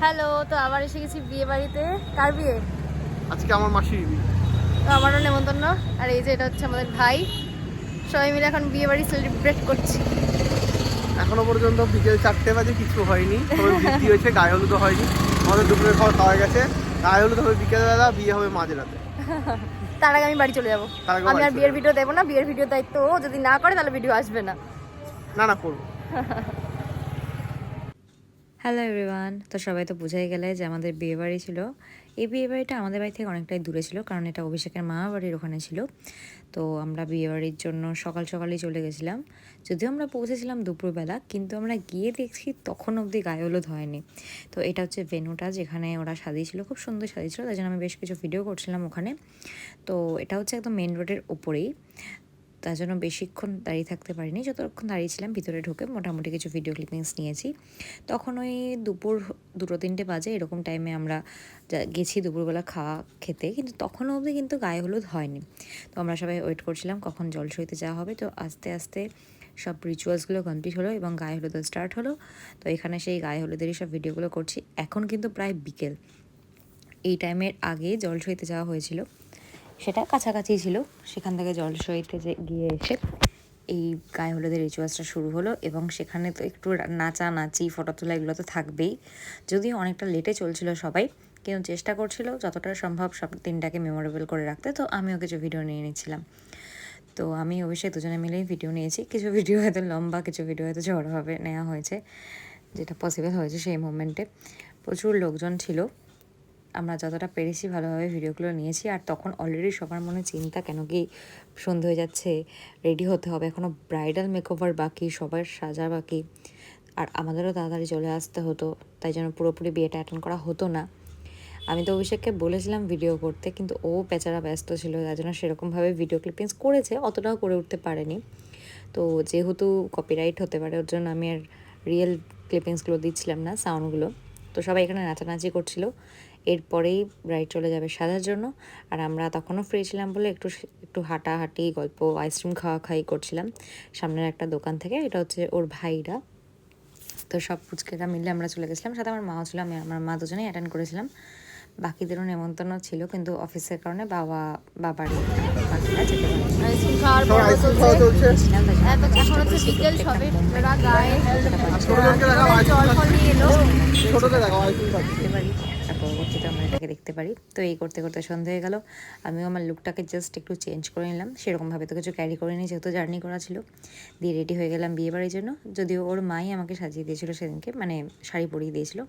Hello, তো আবার এসে গেছি বিয়ে বাড়িতে। কার বিয়ে? আজকে আমার মাসির বিয়ে। তো আমারও নেমন্তন্ন। আর এই যে এটা হচ্ছে আমাদের ভাই। সবাই মিলে এখন বিয়ে বাড়ি সেলিব্রেট করছি। এখনো পর্যন্ত বিকেল 4টে বাজে কিছু হয়নি, তবে বৃষ্টি হয়েছে, গায়ে হলুদ হয়নি। আমাদের দুপুরের খাওয়া খাওয়া গেছে, গায়ে হলুদ হবে বিকেলবেলা, বিয়ে হবে মাঝরাতে। তার আগে আমি বাড়ি চলে যাবো। তার আগে আমি বাড়ি আর চলে বিয়ের যাবো। ভিডিও দেবো না, বিয়ের ভিডিও দায়িত্ব ও যদি না করে তাহলে ভিডিও আসবে না। না না, করবো। হ্যালো এভরিওয়ান, তো সবাই তো বুঝাই গেলে যে আমাদের বিয়েবাড়ি ছিল। এই বিয়েবাড়িটা আমাদের বাড়ি থেকে অনেকটাই দূরে ছিল, কারণ এটা অভিষেকের মামা বাড়ির ওখানে ছিল। তো আমরা বিয়েবাড়ির জন্য সকাল সকালই চলে গেছিলাম। যদিও আমরা পৌঁছেছিলাম দুপুরবেলা, কিন্তু আমরা গিয়ে দেখছি তখন অবধি গায়ে হলুদ হয়নি। তো এটা হচ্ছে ভেন্যুটা যেখানে ওরা সাজিয়েছিল, খুব সুন্দর সাজিয়েছিল, তাই জন্য আমি বেশ কিছু ভিডিও করছিলাম ওখানে। তো এটা হচ্ছে একদম মেন রোডের উপরেই, তার জন্য বেশিক্ষণ দাঁড়িয়ে থাকতে পারিনি। যতক্ষণ দাঁড়িয়েছিলাম ভিতরে ঢুকে মোটামুটি কিছু ভিডিও ক্লিপিংস নিয়েছি। তখন ওই দুপুর 2-3টে বাজে এরকম টাইমে আমরা গেছি দুপুরবেলা খাওয়া খেতে, কিন্তু তখনও অবধি কিন্তু গায়ে হলুদ হয়নি। তো আমরা সবাই ওয়েট করছিলাম কখন জল সইতে যাওয়া হবে। তো আস্তে আস্তে সব রিচুয়ালসগুলো কমপ্লিট হলো এবং গায়ে হলুদ স্টার্ট হলো। তো এখানে সেই গায়ে হলুদেরই সব ভিডিওগুলো করছি। এখন কিন্তু প্রায় বিকেল, এই টাইমের আগে জল সইতে যাওয়া হয়েছিল, সেটা কাছাকাছি ছিল। সেখান থেকে জল সইতে গিয়ে এসে এই গায়ে হলুদের রিচুয়ালসটা শুরু হলো, এবং সেখানে তো একটু নাচানাচি ফটো তোলা এগুলো তো থাকবেই। যদিও অনেকটা লেটে চলছিল সবাই, কিন্তু চেষ্টা করছিল যতটা সম্ভব সব দিনটাকে মেমোরেবল করে রাখতে। তো আমিও কিছু ভিডিও নিয়ে নিচ্ছিলাম। তো আমি অবশ্যই দুজনে মিলেই ভিডিও নিয়েছি। কিছু ভিডিও হয়তো লম্বা, কিছু ভিডিও হয়তো ঝড়ভাবে নেওয়া হয়েছে, যেটা পসিবল হয়েছে সেই মোমেন্টে। প্রচুর লোকজন ছিল, আমরা যতটা পেরেছি ভালোভাবে ভিডিওগুলো নিয়েছি। আর তখন অলরেডি সবার মনে চিন্তা, কেন কি সন্ধে হয়ে যাচ্ছে, রেডি হতে হবে, এখনও ব্রাইডাল মেকওভার বাকি, সবার সাজা বাকি। আর আমাদেরও তাড়াতাড়ি চলে আসতে হতো, তাই জন্য পুরোপুরি বিয়েটা অ্যাটেন্ড করা হতো না। আমি তো অভিষেককে বলেছিলাম ভিডিও করতে, কিন্তু ও বেচারা ব্যস্ত ছিল, তাই জন্য সেরকমভাবে ভিডিও ক্লিপিংস করেছে, অতটাও করে উঠতে পারেনি। তো যেহেতু কপিরাইট হতে পারে, ওর জন্য আমি আর রিয়েল ক্লিপিংসগুলো দিচ্ছিলাম না, সাউন্ডগুলো। তো সবাই এখানে নাচানাচি করছিল। এরপরেই ব্রাইড চলে যাবে সাজার জন্য। আর আমরা তখনও ফ্রি ছিলাম বলে একটু একটু হাঁটাহাঁটি, গল্প, আইসক্রিম খাওয়া খাই করছিলাম সামনের একটা দোকান থেকে। এটা হচ্ছে ওর ভাইরা। তো সব পুচকেরা মিলে আমরা চলে গেছিলাম, সাথে আমার মাও ছিল, আমি আমার মা দুজনেই অ্যাটেন্ড করেছিলাম। বাকিদেরও নেমন্তন্ন ছিল, কিন্তু অফিসের কারণে বাবারই বাকিরা যেতে পারেনি। আইসক্রিম খাওয়ার সবার পর্ব আইসক্রিম চলছে। খাওয়া চলছে। এখন হচ্ছে বিকেল, সবে ওরা গায়ে ছোটজনকে দেখাও জল আইসক্রিম ফল নিয়ে এলো। খাচ্ছে, ছোটকে দেখাও আইসক্রিম খাচ্ছে। দেখতে পারি, আর পরবর্তীতে আমরা এটাকে দেখতে পারি। তো এই করতে করতে সন্ধ্যা হয়ে গেল। আমিও আমার লুকটাকে জাস্ট একটু চেঞ্জ করে নিলাম, সেরকমভাবে তো কিছু ক্যারি করে নিই, যেহেতু জার্নি করা ছিল। দিয়ে রেডি হয়ে গেলাম বিয়ে বাড়ির জন্য। যদিও ওর মাই আমাকে সাজিয়ে দিয়েছিল সেদিনকে, মানে শাড়ি পরিয়ে দিয়েছিল।